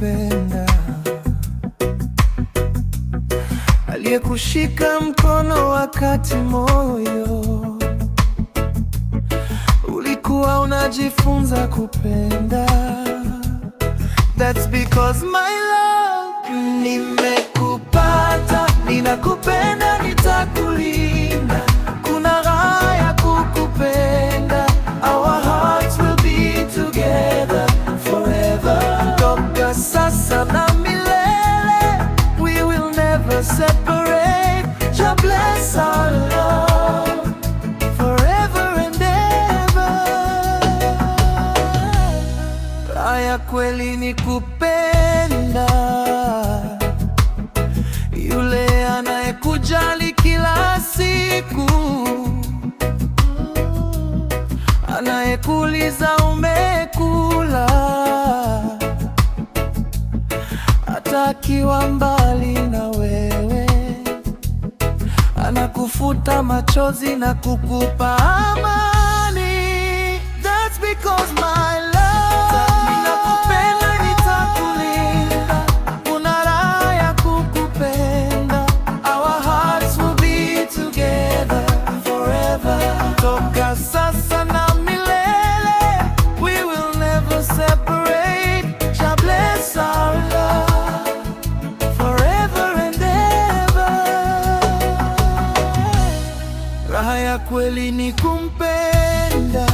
anayekupenda, aliyekushika mkono wakati moyo ulikuwa unajifunza kupenda. That's because my love, nimekupata, ninakupenda, nitakulinda. Kuna raha ya kukupenda. Our hearts will be together forever. Toka sasa na milele, we will never separate. Jah bless our love forever and ever. Raha ya kweli ni kupenda, yule anayekujali kila siku, anayekuuliza umekula, hata akiwa mbali na wewe, anakufuta machozi na kukupa amani. That's because my love, ninakupenda, nitakulinda. Kuna raha ya kukupenda. Our hearts will be together forever. Toka sasa na milele, we will never separate. Jah bless our love forever and ever. Raha ya kweli ni kumpenda,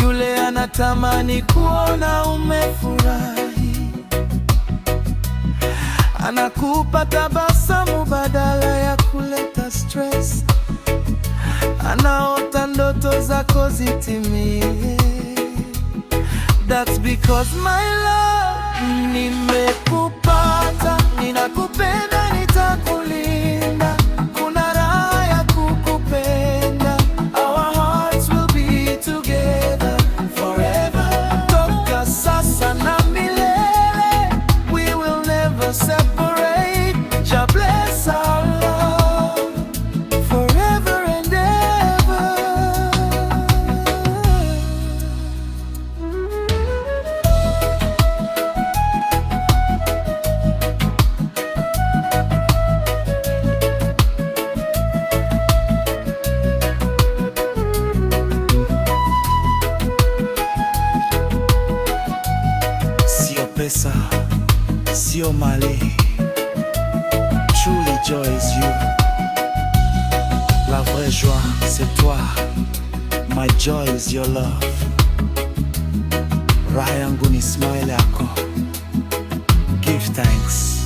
yule anatamani kuona umefurahi, anakupa tabasamu badala ya kuleta stress, anaota ndoto zako zitimie. That's because my love, nimekupata, ninakupenda, nitakulinda. Kuna raha ya kukupenda. Our hearts will be together forever. Toka sasa na milele, we will never separate. Jah bless our love forever and ever. Sio pesa, sio mali, truly joy is you. La vraie joie, c'est toi. My joy is your love. Raha yangu ni smile yako. Give thanks.